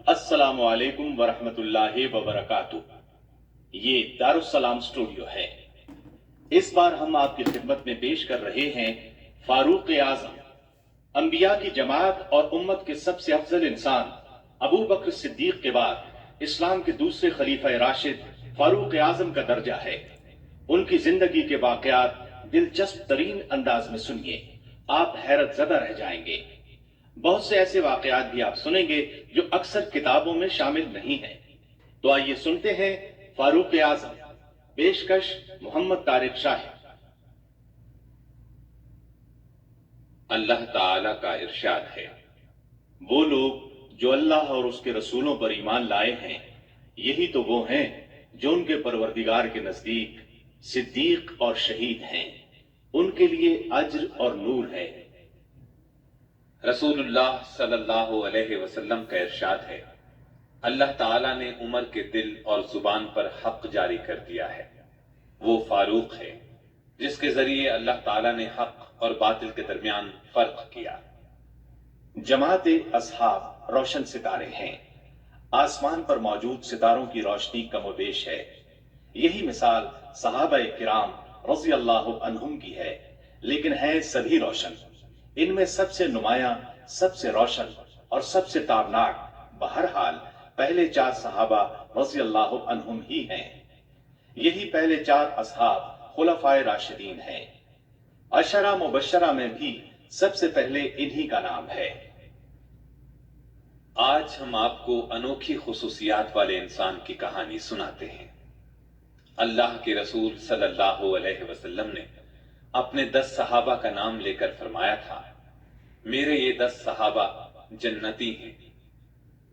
अस्सलामु अलैकुम वरहमतुल्लाहि वबरकातुह। ये दारुस्सलाम स्टूडियो है। इस बार हम आपकी खिदमत में पेश कर रहे हैं फारूक आजम, अंबिया की जमात और उम्मत के सबसे अफजल इंसान अबू बकर सिद्दीक के बाद इस्लाम के दूसरे खलीफा राशिद फारूक आजम का दर्जा है। उनकी जिंदगी के वाकयात दिलचस्प तरीन अंदाज में सुनिए, आप हैरत ज़दा रह जाएंगे। बहुत से ऐसे वाकयात भी आप सुनेंगे जो अक्सर किताबों में शामिल नहीं हैं। तो आइए सुनते हैं फारूक आजम, पेशकश मोहम्मद तारिक शाह। अल्लाह ताला का इरशाद है, वो लोग जो अल्लाह और उसके रसूलों पर ईमान लाए हैं, यही तो वो हैं जो उनके परवरदिगार के नजदीक सिद्दीक और शहीद हैं। उनके लिए अज्र और नूर है। रसूलुल्लाह सल्लल्लाहु अलैहि वसल्लम का इरशाद है, अल्लाह ताला ने उमर के दिल और जुबान पर हक जारी कर दिया है। वो फारूक है जिसके जरिए अल्लाह ताला ने हक और बातिल के दरमियान फर्क किया। जमात असहाब रोशन सितारे हैं। आसमान पर मौजूद सितारों की रोशनी कमोबेश है। यही मिसाल सहाबा किराम रज़ी अल्लाह अन्हुम की है, लेकिन है सभी रोशन। इनमें सबसे नुमाया, सबसे रोशन और सबसे ताबनाक बहरहाल पहले चार सहाबा रज़ी अल्लाह अन्हुम ही हैं। यही पहले चार असहाब खुलफाए राशिदीन हैं। अशरा मुबशरा में भी सबसे पहले इन्हीं का नाम है। आज हम आपको अनोखी खुसूसियात वाले इंसान की कहानी सुनाते हैं। अल्लाह के रसूल सल्लल्लाहु अलैहि वसल्लम ने अपने 10 सहाबा का नाम लेकर फरमाया था, मेरे ये 10 सहाबा जन्नती हैं।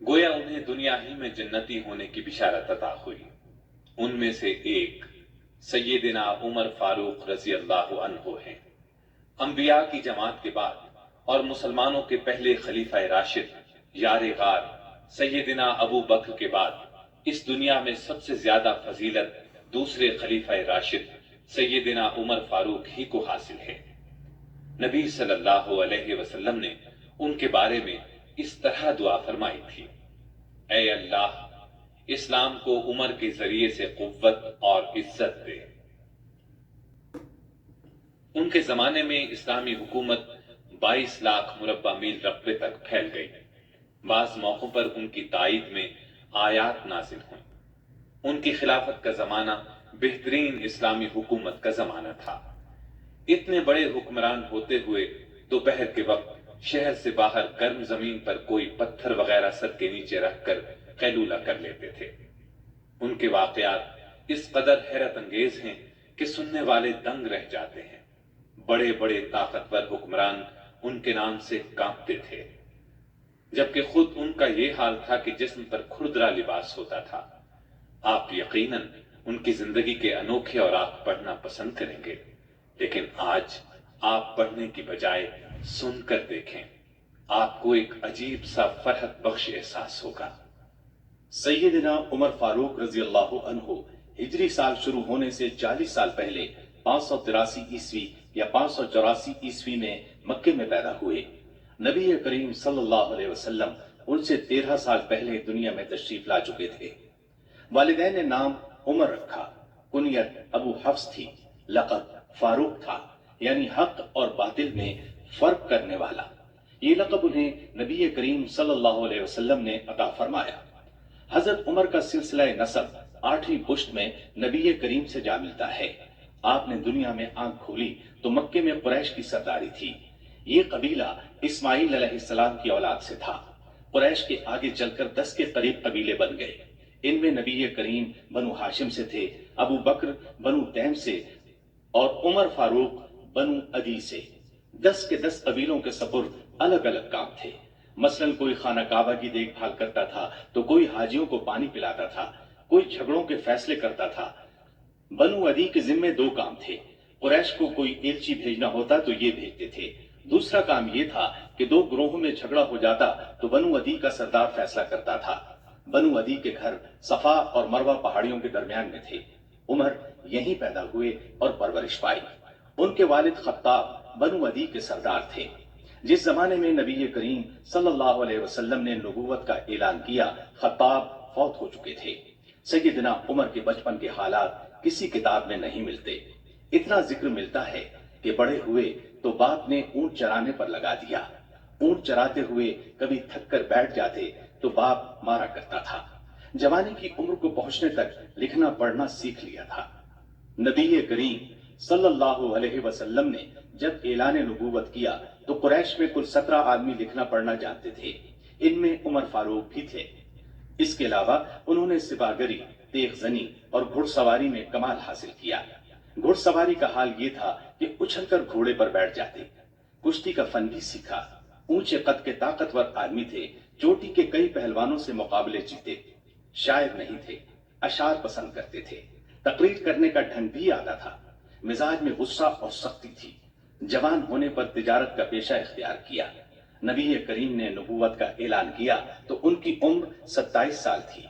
गोया उन्हें दुनिया ही में जन्नती होने की बिशारत अता हुई। उनमें से एक सैयदना उमर फारूक रजी अल्लाह अन्हु हैं। अंबिया की जमात के बाद और मुसलमानों के पहले खलीफा राशिद यारे गार सैयदना अबू बकर के बाद इस दुनिया में सबसे ज्यादा फजीलत दूसरे खलीफा राशिद सैयदना उमर फारूक ही को हासिल है। नबी सल्लल्लाहु अलैहि वसल्लम ने उनके बारे में इस तरह दुआ फरमाई थी, ऐ अल्लाह, इस्लाम को उमर के जरिए से कुव्वत और इज्जत दे। उनके जमाने में इस्लामी हुकूमत 22 लाख मुरब्बा मील रकबे तक फैल गई। बाज मौकों पर उनकी ताईद में आयात नाजिल हुई। उनकी खिलाफत का जमाना बेहतरीन इस्लामी हुकूमत का जमाना था। इतने बड़े हुक्मरान होते हुए दोपहर के वक्त शहर से बाहर गर्म जमीन पर कोई पत्थर वगैरह सर के नीचे रखकर कैलूला कर लेते थे। उनके वाकयात इस कदर हैरत अंगेज हैं कि सुनने वाले दंग रह जाते हैं। बड़े बड़े ताकतवर हुक्मरान उनके नाम से कांपते थे, जबकि खुद उनका यह हाल था कि जिस्म पर खुरदरा लिबास होता था। आप यकीनन उनकी जिंदगी के अनोखे और आप पढ़ना पसंद करेंगे, लेकिन आज आप पढ़ने की बजाय सुनकर देखें, आपको एक अजीब सा फरहत बख्श एहसास होगा। सैयदना उमर फारूक रजी अल्लाह अन्हु हिजरी साल शुरू होने से 40 साल पहले 583 ईस्वी या 584 ईस्वी में मक्के में पैदा हुए। नबी करीम सल्लल्लाहु अलैहि वसल्लम उनसे 13 साल पहले दुनिया में तशरीफ ला चुके थे। वालिदैन ने नाम उमर रखा। कुनियत अबू हफ्स थी। लक़ब फारूक था, यानी हक और बातिल में फर्क करने वाला। ये लक़ब उन्हें नबी करीम सल्लल्लाहु अलैहि वसल्लम ने अता फरमाया। हजरत उमर का सिलसिला नसब 8वीं पुश्त में नबी करीम से जा मिलता है। आपने दुनिया में आंख खोली तो मक्के में कुरैश की सरदारी थी। ये कबीला इस्माइल अलैहिस्सलाम की औलाद से था। कुरैश के आगे चलकर 10 के करीब कबीले बन गए। इनमें नबी करीम बनु हाशिम से थे, अबू बकर बनु तैम से और उमर फारूक बनु अदी से। 10 के 10 कबीलों के सपुर्द अलग अलग काम थे। मसलन कोई खाना काबा की देखभाल करता था, तो कोई हाजियों को पानी पिलाता था, कोई झगड़ों के फैसले करता था। बनु अदी के जिम्मे 2 काम थे। कुरैश को कोई एलची भेजना होता तो ये भेजते थे। दूसरा काम ये था कि 2 ग्रोहों में झगड़ा हो जाता तो बनु अदी का सरदार फैसला करता था। बनु अदी के घर सफा और मरवा पहाड़ियों के दरमियान में थे। उमर यहीं पैदा हुए और परवरिश पाई। उनके वालिद खत्ताब बनु अदी के सरदार थे। जिस जमाने में नबी करीम सल्लल्लाहु अलैहि वसल्लम ने नबूवत का ऐलान किया, खत्ताब फौत हो चुके थे। सैयदना उमर के बचपन के हालात किसी किताब में नहीं मिलते। इतना जिक्र मिलता है कि बड़े हुए तो बाप ने ऊंट चराने पर लगा दिया। ऊंट चराते हुए कभी थक कर बैठ जाते तो बाप मारा करता था। जवानी की उम्र को पहुंचने तक लिखना पढ़ना सीख लिया था। नबी करीम सल्लल्लाहु अलैहि वसल्लम ने जब ऐलान नबूवत किया तो कुरैश में कुल 17 आदमी लिखना पढ़ना जानते थे। इनमें उमर फारूक भी थे। इसके अलावा उन्होंने सिपाहगरी, तेगजनी और घुड़सवारी में कमाल हासिल किया। घुड़सवारी का हाल ये था कि उछलकर घोड़े पर बैठ जाते। कुश्ती का फन भी सीखा। ऊंचे कद के ताकतवर आदमी थे। चोटी के कई पहलवानों से मुकाबले जीते। शायर नहीं थे, अशार पसंद करते थे। तकरीर करने का ढंग भी आता था। मिजाज में गुस्सा और सख्ती थी। जवान होने पर तिजारत का पेशा इख्तियार किया। नबी करीम ने नबूवत का ऐलान किया तो उनकी उम्र 27 साल थी।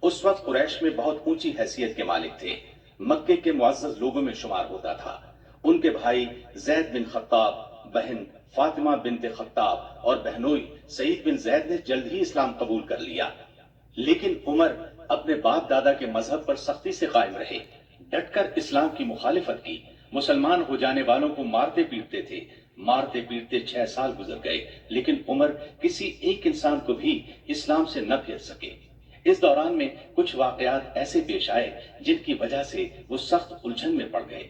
उस वक्त कुरैश में बहुत ऊंची हैसियत के मालिक थे। मक्के के मुअज़्ज़ज़ लोगों में शुमार होता था। उनके भाई ज़ैद बिन खत्ताब, बहन फातिमा बिनते खत्ताब और बहनोई सईद बिन ज़ैद ने जल्द ही इस्लाम कबूल कर लिया। लेकिन उमर अपने बाप दादा के मजहब पर सख्ती से कायम रहे। डटकर इस्लाम की मुखालिफत की। मुसलमान हो जाने वालों को मारते पीटते थे। मारते पीटते 6 साल गुजर गए, लेकिन उमर किसी एक इंसान को भी इस्लाम से न फेर सके। इस दौरान में कुछ वाकयात ऐसे पेश आए जिनकी वजह से वो सख्त उलझन में पड़ गए।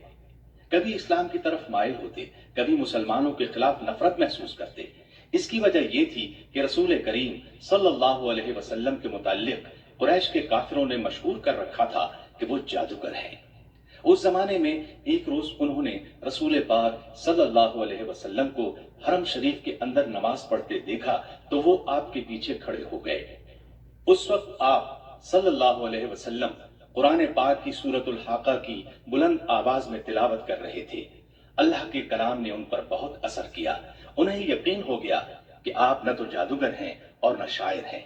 कभी इस्लाम की तरफ माइल होते, कभी मुसलमानों के खिलाफ नफरत महसूस करते। इसकी वजह यह थी कि रसूल करीम सल्लल्लाहु अलैहि वसल्लम के मुताल्लिक कुरैश के काफिरों ने मशहूर कर रखा था कि वो जादूगर हैं। उस जमाने में एक रोज उन्होंने रसूल पाक सल्लल्लाहु अलैहि वसल्लम को हरम शरीफ के अंदर नमाज पढ़ते देखा तो वो आपके पीछे खड़े हो गए। उस वक्त आप सल्लल्लाहु अलैहि वसल्लम कुरान पाक की सूरतुल हाका की बुलंद आवाज में तिलावत कर रहे थे। अल्लाह के कलाम ने उन पर बहुत असर किया। उन्हें यकीन हो गया कि आप न तो जादूगर हैं और न शायर हैं।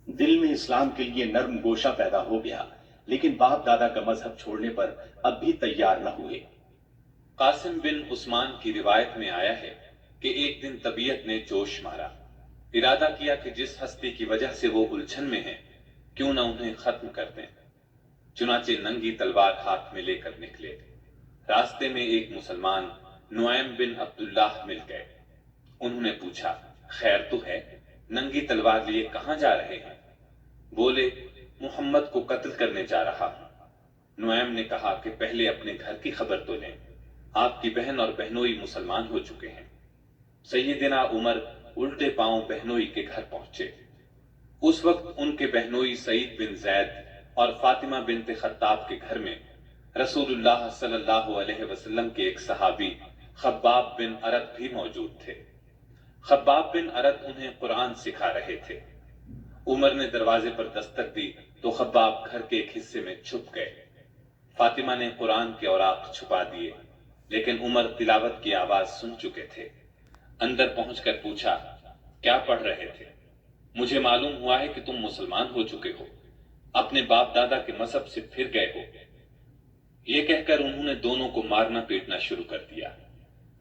दिल में इस्लाम के लिए नर्म गोशा पैदा हो गया, लेकिन बाप दादा का मजहब छोड़ने पर अब भी तैयार न हुए। कासिम बिन उस्मान की रिवायत में आया है कि एक दिन तबीयत ने जोश मारा। इरादा किया कि जिस हस्ती की वजह से वो उलझन में हैं, क्यों ना उन्हें खत्म कर दें। चुनाचे नंगी तलवार हाथ में लेकर निकले। रास्ते में एक मुसलमान नुआइम बिन अब्दुल्लाह मिल गए। उन्होंने पूछा, खैर तो है, नंगी तलवार लिए कहां जा रहे हैं? बोले, मुहम्मद को कत्ल करने जा रहा हूं। नुआइम ने कहा कि पहले अपने घर की खबर तो लें। आपकी बहन और बहनोई मुसलमान हो चुके हैं। सैयदना उमर उल्टे पांव बहनोई के घर पहुंचे। उस वक्त उनके बहनोई सईद बिन ज़ैद और फातिमा बिनते खत्ताब के घर में रसूलुल्लाह सल्लल्लाहु अलैहि वसल्लम के एक सहाबी खब्बाब बिन अरत भी मौजूद थे। खब्बाब बिन अरत उन्हें कुरान सिखा रहे थे। उमर ने दरवाजे पर दस्तक दी तो खब्बाब घर के एक हिस्से में छुप गए। फातिमा ने कुरान के औराक छुपा दिए, लेकिन उमर तिलावत की आवाज सुन चुके थे। अंदर पहुंचकर पूछा, क्या पढ़ रहे थे? मुझे मालूम हुआ है कि तुम मुसलमान हो चुके हो, अपने बाप दादा के मजहब से फिर गए हो। यह कहकर उन्होंने दोनों को मारना पीटना शुरू कर दिया।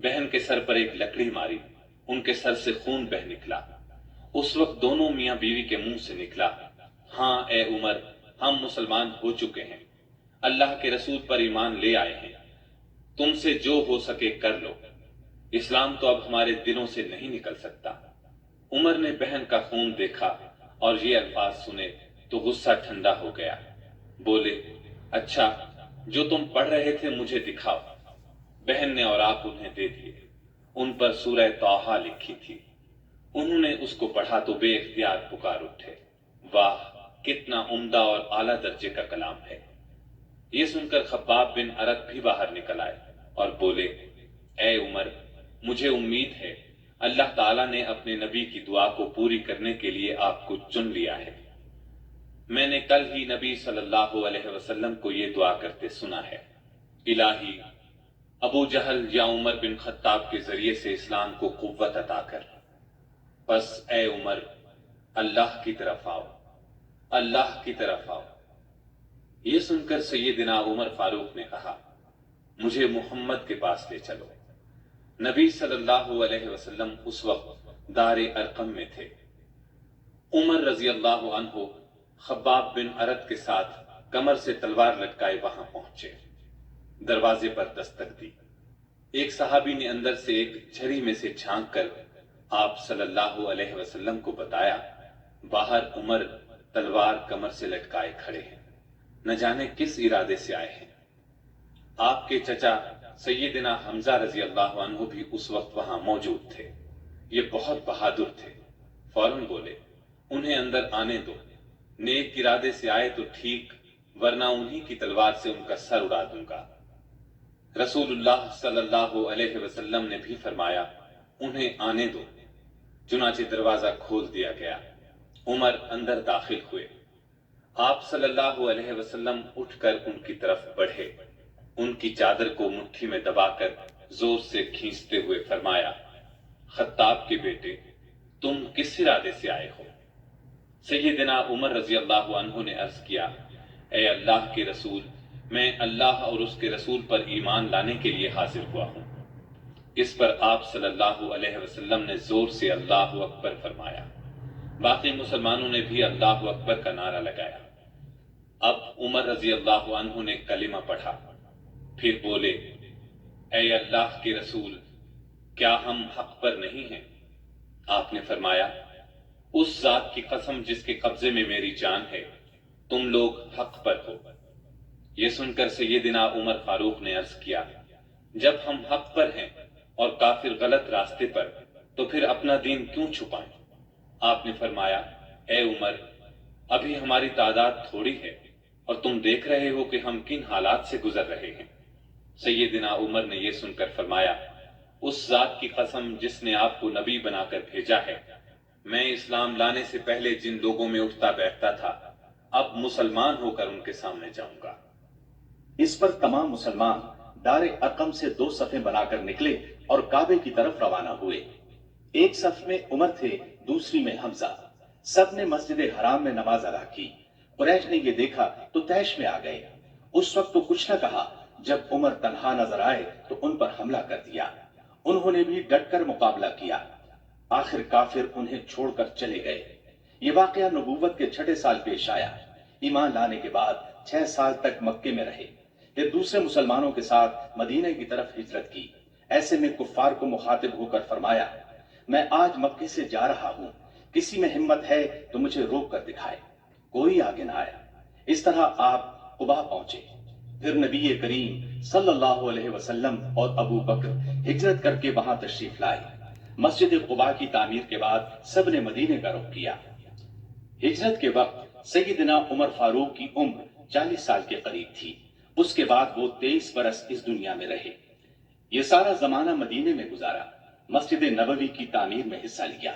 बहन के सर पर एक लकड़ी मारी, उनके सर से खून बह निकला। उस वक्त दोनों मियां बीवी के मुंह से निकला, हां ए उमर, हम मुसलमान हो चुके हैं, अल्लाह के रसूल पर ईमान ले आए हैं, तुमसे जो हो सके कर लो, इस्लाम तो अब हमारे दिलों से नहीं निकल सकता। उमर ने बहन का खून देखा और ये अल्फाज सुने तो गुस्सा ठंडा हो गया। बोले, अच्छा, जो तुम पढ़ रहे थे मुझे दिखाओ। बहन ने और आप उन्हें दे दिए। उन पर सूरह तौहा लिखी थी। उन्होंने उसको पढ़ा तो बेइख्तियार पुकार उठे, वाह, कितना उम्दा और आला दर्जे का कलाम है। ये सुनकर खब्बाब बिन अरत भी बाहर निकल आए और बोले, ए उमर, मुझे उम्मीद है अल्लाह ताला ने अपने नबी की दुआ को पूरी करने के लिए आपको चुन लिया है। मैंने कल ही नबी सल्लल्लाहु अलैहि वसल्लम को यह दुआ करते सुना है, इलाही, अबू जहल या उमर बिन खत्ताब के जरिए से इस्लाम को कुव्वत अता कर। बस ए उमर, अल्लाह की तरफ आओ, अल्लाह की तरफ आओ। यह सुनकर सैयदना उमर फारूक ने कहा, मुझे मुहम्मद के पास ले चलो। नबी सल्लल्लाहु अलैहि वसल्लम उस वक्त दारे अरकम में थे। उमर रजी अल्लाह अन्हु खब्बाब बिन अरद के साथ कमर से तलवार लटकाए वहां पहुंचे। दरवाजे पर दस्तक दी। एक सहाबी ने अंदर से एक झरी में से झांक कर आप सल्लल्लाहु अलैहि वसल्लम को बताया, बाहर उमर तलवार कमर से लटकाए खड़े हैं, न जाने किस इरादे से आए हैं। आपके चचा सैयदना हमजा रजी अल्लाह अन्हु भी उस वक्त वहां मौजूद थे। ये बहुत बहादुर थे। फौरन बोले, उन्हें अंदर आने दो, नेक इरादे से आए तो ठीक, वरना उन्हीं की तलवार से उनका सर उड़ा दूंगा। रसूलुल्लाह सल्लल्लाहु अलैहि वसल्लम ने भी फरमाया, उन्हें आने दो। चुनाचे दरवाजा खोल दिया गया। उमर अंदर दाखिल हुए। आप सल्लल्लाहु अलैहि वसल्लम उठकर उनकी तरफ बढ़े। उनकी चादर को मुट्ठी में दबाकर जोर से खींचते हुए फरमाया, खत्ताब के बेटे, तुम किस इरादे से आए हो? सैयदना उमर रजी अल्लाह अन्हु ने अर्ज किया, ए अल्लाह के रसूल, मैं अल्लाह और उसके रसूल पर ईमान लाने के लिए हाजिर हुआ हूं। इस पर आप सल्लल्लाहु अलैहि वसल्लम ने जोर से अल्लाहु अकबर फरमाया। बाकी मुसलमानों ने भी अल्लाहु अकबर का नारा लगाया। अब उमर रजी अल्लाह अन्हु ने कलिमा पढ़ा, फिर बोले, ए अल्लाह के रसूल, क्या हम हक पर नहीं हैं? आपने फरमाया, उस जात की कसम जिसके कब्जे में मेरी जान है, तुम लोग हक पर हो। यह सुनकर सैयदना उमर फारूक ने अर्ज किया, जब हम हक पर हैं और काफिर गलत रास्ते पर, तो फिर अपना दीन क्यों छुपाएं? आपने फरमाया, ए उमर, अभी हमारी तादाद थोड़ी है और तुम देख रहे हो कि हम किन हालात से गुजर रहे हैं। सैयदना उमर ने यह सुनकर फरमाया, उस जात की कसम जिसने आपको नबी बनाकर भेजा है, मैं इस्लाम लाने से पहले जिन लोगों में उठता बैठता था, अब मुसलमान होकर उनके सामने जाऊंगा। इस पर तमाम मुसलमान दारे अरकम से दो सफ़ें बनाकर निकले और काबे की तरफ रवाना हुए। एक सफ में उमर थे, दूसरी में हमजा। सब ने मस्जिद हराम में नमाज अदा की। कुरैश ने यह देखा तो तैश में आ गए। उस वक्त तो कुछ न कहा, जब उमर तन्हा नजर आए तो उन पर हमला कर दिया। उन्होंने भी डटकर मुकाबला किया। आखिर काफिर उन्हें छोड़कर चले गए। ये वाकया नबूवत के 6 साल पेश आया। ईमान लाने के बाद 6 साल तक मक्के में रहे। फिर दूसरे मुसलमानों के साथ मदीने की तरफ हिजरत की। ऐसे में कुफ्फार को मुखातिब होकर फरमाया, मैं आज मक्के से जा रहा हूं, किसी में हिम्मत है तो मुझे रोक कर दिखाए। कोई आगे ना आया। इस तरह आप कुबा पहुंचे। फिर नबी करीम सल्लल्लाहु अलैहि वसल्लम और अबू बकर हिजरत करके वहां तशरीफ लाए। मस्जिद कुबा की तामीर के बाद सब ने मदीने का रुख किया। हिजरत के वक्त सैयदना उमर फारूक की उम्र 40 साल के करीब थी। उसके बाद वो 23 बरस इस दुनिया में रहे। ये सारा जमाना मदीने में गुजारा। मस्जिद नबवी की तामीर में हिस्सा लिया।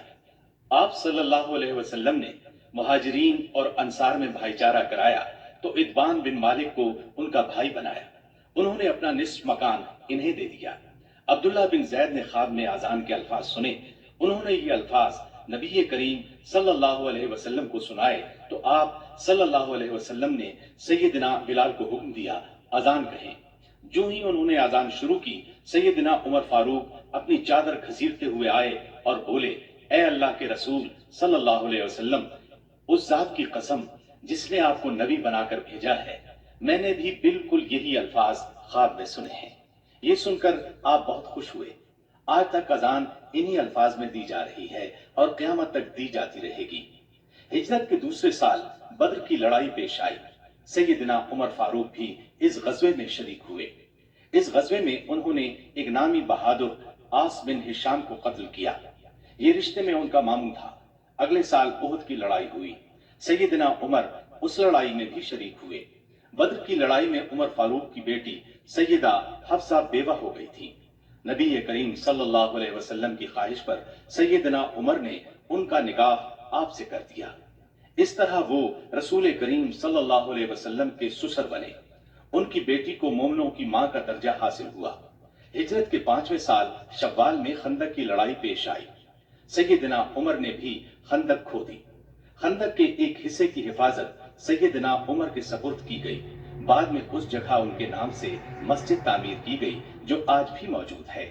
आप सल्लल्लाहु अलैहि वसल्लम ने मुहाजिरीन और अंसार में भाईचारा कराया तो इत्बान बिन मालिक को उनका भाई बनाया। उन्होंने अपना निस्फ मकान इन्हें दे दिया। अब्दुल्ला बिन जैद ने ख्वाब में आजान के अल्फाज सुने। उन्होंने ये अल्फाज नबी करीम सल्लल्लाहु अलैहि वसल्लम को सुनाए तो आप सल्लल्लाहु अलैहि वसल्लम ने सैयदना बिलाल को हुक्म दिया, अजान कहें। जो ही उन्होंने आजान शुरू की, सैयदना उमर फारूक अपनी चादर घसीटते हुए आए और बोले, ए अल्लाह के रसूल सल्लल्लाहु अलैहि वसल्लम, उस जात की कसम जिसने आपको नबी बनाकर भेजा है, मैंने भी बिल्कुल यही अल्फाज ख्वाब में सुने हैं। ये सुनकर आप बहुत खुश हुए। आज तक अजान इन्हीं अल्फाज में दी जा रही है और क़यामत तक दी जाती रहेगी। हिजरत के दूसरे साल बद्र की लड़ाई पेश आई। सैयदना उमर फारूक भी इस गज़वे में शरीक हुए। इस गज़वे में उन्होंने एक नामी बहादुर आस बिन हिशाम को कत्ल किया। ये रिश्ते में उनका मामू था। अगले साल उहद की लड़ाई हुई। सैयदना उमर उस लड़ाई में भी शरीक हुए। बद्र की लड़ाई में उमर फारूक की बेटी सैयदा हफ्सा बेवा हो गई थी। नबी करीम सल्लल्लाहु अलैहि वसल्लम की ख्वाहिश पर सैयदना उमर ने उनका निकाह आपसे कर दिया। इस तरह वो रसूल करीम सल्लल्लाहु अलैहि वसल्लम के ससुर बने। उनकी बेटी को मोमिनों की मां का दर्जा हासिल हुआ। हिजरत के 5वें साल शव्वाल में खंदक की लड़ाई पेश आई। सैयदना उमर ने भी खंदक खोदी। खंदक के एक हिस्से की हिफाजत सैयदना उमर के सपुर्द की गई। बाद में उस जगह उनके नाम से मस्जिद तामीर की गई जो आज भी मौजूद है।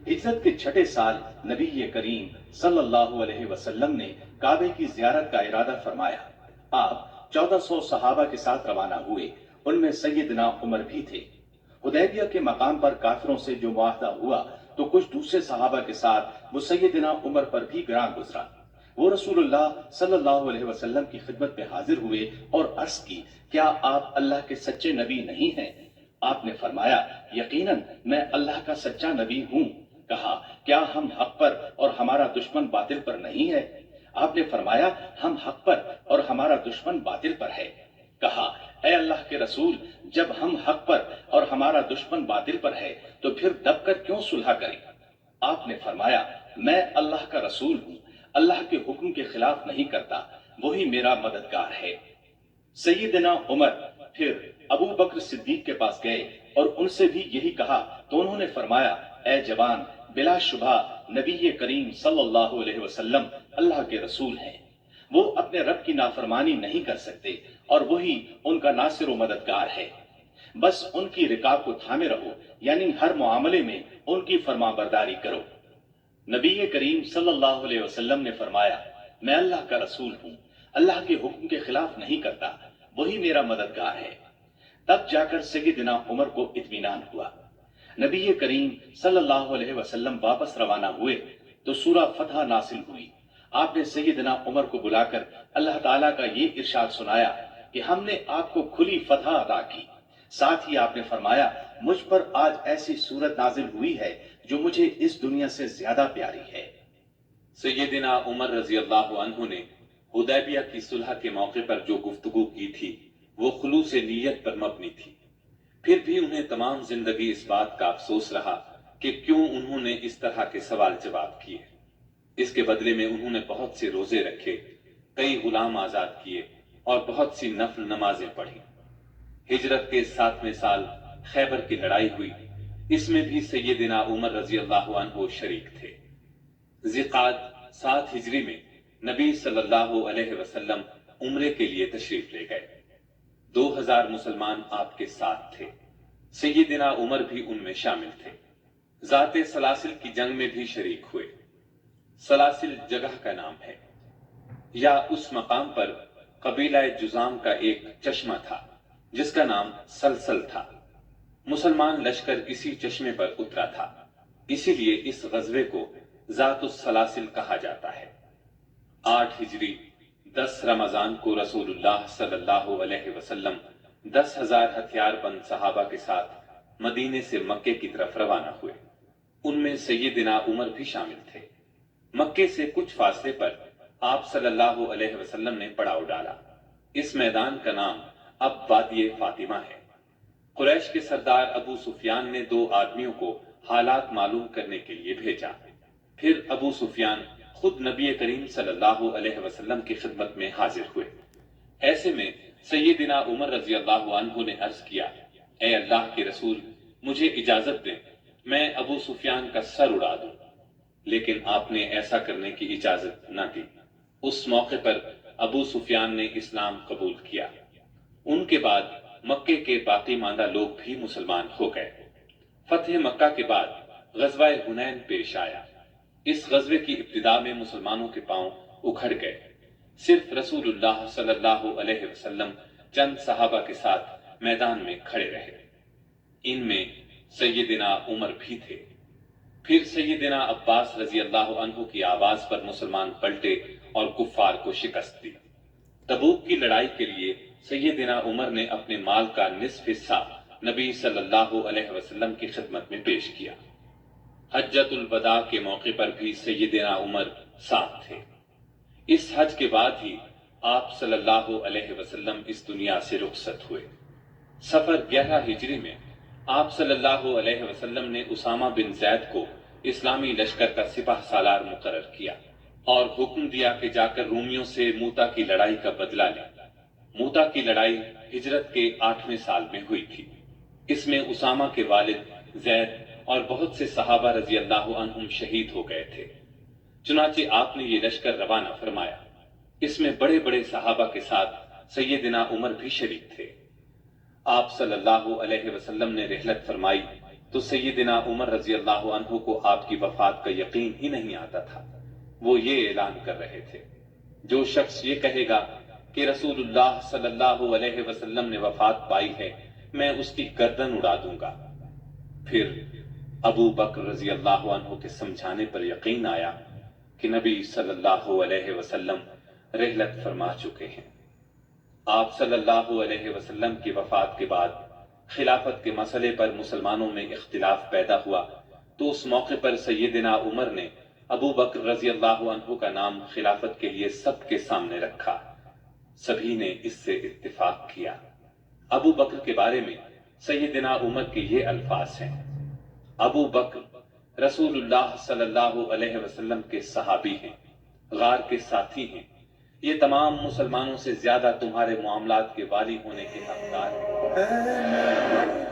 हिजरत के छठे साल नबी करीम सल्लल्लाहु अलैहि वसल्लम ने काबे की जियारत का इरादा फरमाया। आप 1400 सहाबा के साथ रवाना हुए, उनमें सैयदना उमर भी थे। हुदैबिया के मकाम पर काफिरों से जो मुआहदा हुआ तो कुछ दूसरे सहाबा के साथ वो सैयदना उमर पर भी गिरां गुजरा। वो रसूलुल्लाह सल्लल्लाहु अलैहि वसल्लम की खिदमत में हाजिर हुए और अर्ज की, क्या आप अल्लाह के सच्चे नबी नहीं हैं? आपने फरमाया, यकीनन मैं अल्लाह का सच्चा नबी हूं। कहा, क्या हम हक पर और हमारा दुश्मन बातिल पर नहीं है? आपने फरमाया, हम हक पर और हमारा दुश्मन बातिल पर है। कहा, ऐ अल्लाह के रसूल, जब हम हक पर और हमारा दुश्मन बातिल पर है तो फिर दबकर क्यों सुलह करें? आपने फरमाया, मैं अल्लाह का रसूल हूं, अल्लाह के हुक्म के खिलाफ नहीं करता, वही मेरा मददगार है। सैयदना उमर फिर अबू बकर सिद्दीक के पास गए और उनसे भी यही कहा तो उन्होंने फरमाया, ऐ जवान, बिला शुबा नबी करीम सल्लल्लाहु अलैहि वसल्लम अल्लाह के रसूल हैं। वो अपने रब की नाफरमानी नहीं कर सकते और वही उनका नासिर व मददगार है। बस उनकी रिकाब को थामे रहो, यानी हर मामले में उनकी फरमाबरदारी करो। नबी करीम सल्लल्लाहु अलैहि वसल्लम ने फरमाया, मैं अल्लाह का रसूल हूं, अल्लाह के हुक्म के खिलाफ नहीं करता, वही मेरा मददगार है। तब जाकर सैयदना उमर को इत्मीनान हुआ। नबी करीम सल्लल्लाहु अलैहि वसल्लम वापस रवाना हुए तो सूरह फतह नासिल हुई। आपने सैयदना उमर को बुलाकर अल्लाह ताला का ये इरशाद सुनाया कि हमने आपको खुली फतह अता की। साथ ही आपने फरमाया, मुझ पर आज ऐसी सूरत नाजिल हुई है जो मुझे इस दुनिया से ज्यादा प्यारी है। सैयदना उमर रजी अल्लाह अन्हु ने हुदैबिया की सुलह के मौके पर जो गुफ्तगू की थी वो खुलूस नीयत पर मबनी थी। फिर भी उन्हें तमाम जिंदगी इस बात का अफसोस रहा कि क्यों उन्होंने इस तरह के सवाल जवाब किए। इसके बदले में उन्होंने बहुत से रोजे रखे, कई गुलाम आजाद किए और बहुत सी नफल नमाजें पढ़ी। हिजरत के 7वें साल खैबर की लड़ाई हुई, इसमें भी सैयदना उमर रजी अल्लाह अन्हु शरीक थे। ज़िक़ाद 7 हिजरी में नबी सल्लल्लाहु अलैहि वसल्लम उम्रे के लिए तशरीफ ले गए। 2000 मुसलमान आपके साथ थे। सैयदना उमर भी उनमें शामिल थे। जाते सलासिल की जंग में भी शरीक हुए। सलासिल जगह का नाम है, या उस मकाम पर कबीला जुजाम का एक चश्मा था जिसका नाम सलसल था। मुसलमान लश्कर इसी चश्मे पर उतरा था, इसीलिए इस गजवे को जातुस सलासिल कहा जाता है। 8 हिजरी 10 रमजान को रसूलुल्लाह सल्लल्लाहु अलैहि वसल्लम 10,000 हथियारबंद सहाबा के साथ मदीने से मक्के की तरफ रवाना हुए। उनमें सैयदना उमर भी शामिल थे। मक्के से कुछ फासले पर आप सल्लल्लाहु अलैहि वसल्लम ने पड़ाव डाला। इस मैदान का नाम अब वादी फातिमा है। कुरैश के सरदार अबू सुफियान ने 2 आदमियों को हालात मालूम करने के लिए भेजा। फिर अबू सुफियान खुद नबी करीम सल्लल्लाहु अलैहि वसल्लम की खिदमत में हाजिर हुए। ऐसे में सैयदना उमर रजी अल्लाह अन्हु ने अर्ज किया, ऐ अल्लाह के रसूल, मुझे इजाजत दें, मैं अबू सुफियान का सर उड़ा दूं। लेकिन आपने ऐसा करने की इजाजत न दी। उस मौके पर अबू सुफियान ने इस्लाम कबूल किया। उनके बाद मक्के के बाकी मांदा लोग भी मुसलमान हो गए। फतह मक्का के बाद गज़वाए हुनैन पेश आया। इस गज़वे की इब्तिदा में मुसलमानों के पांव उखड़ गए। सिर्फ रसूलुल्लाह सल्लल्लाहु अलैहि वसल्लम चंद सहाबा के साथ मैदान में खड़े रहे। इनमें सैयदना उमर भी थे। फिर सैयदना अब्बास रजी अल्लाह अन्हु की आवाज पर मुसलमान पलटे और कुफ्फार को शिकस्त दी। तबूक की लड़ाई के लिए सैयदना उमर ने अपने माल का निस्फ हिस्सा नबी सल्लल्लाहु अलैहि वसल्लम की खिदमत में पेश किया। हज्जतुल वदा के मौके पर भी सैयदना उमर साथ थे। इस हज के बाद ही आप सल्लल्लाहु अलैहि वसल्लम इस दुनिया से रुखसत हुए। सफर 11 हिजरी में आप सल्लल्लाहु अलैहि वसल्लम ने उसामा बिन जैद को इस्लामी लश्कर का सिपाह सालार मुकर्रर किया और हुक्म दिया कि जाकर रूमियों से मूता की लड़ाई का बदला लें। मूता की लड़ाई हिजरत के 8वें साल में हुई थी। इसमें उसामा के वालिद जैद और बहुत से सहाबा रजी अल्लाह अन्हुम शहीद हो गए थे। चुनाचे आपने ये लश्कर रवाना फरमाया। इसमें बड़े बड़े सहाबा के साथ सैयदना उमर भी शरीक थे। आप सल्लल्लाहु अलैहि वसल्लम ने रिहलत फरमाई تو سیدنا عمر رضی اللہ عنہ کو آپ کی وفات کا یقین ہی نہیں آتا تھا۔ وہ یہ اعلان کر رہے تھے، جو شخص یہ کہے گا کہ رسول اللہ صلی اللہ علیہ وسلم نے وفات پائی ہے، میں اس کی گردن اڑا دوں گا۔ پھر ابو بکر رضی اللہ عنہ کے سمجھانے پر یقین آیا کہ نبی صلی اللہ علیہ وسلم رحلت فرما چکے ہیں۔ آپ صلی اللہ علیہ وسلم کی وفات کے بعد خلافت کے مسئلے پر مسلمانوں میں اختلاف پیدا ہوا، تو اس موقع پر سیدنا عمر نے ابو بکر رضی اللہ عنہ کا نام خلافت کے لیے سب کے سامنے رکھا۔ سبھی نے اس سے اتفاق کیا۔ ابو بکر کے بارے میں سیدنا عمر کے یہ الفاظ ہیں: ابو بکر رسول اللہ صلی اللہ علیہ وسلم کے صحابی ہیں، غار کے ساتھی ہیں، یہ تمام مسلمانوں سے زیادہ تمہارے معاملات کے والی ہونے کے حقدار ہیں۔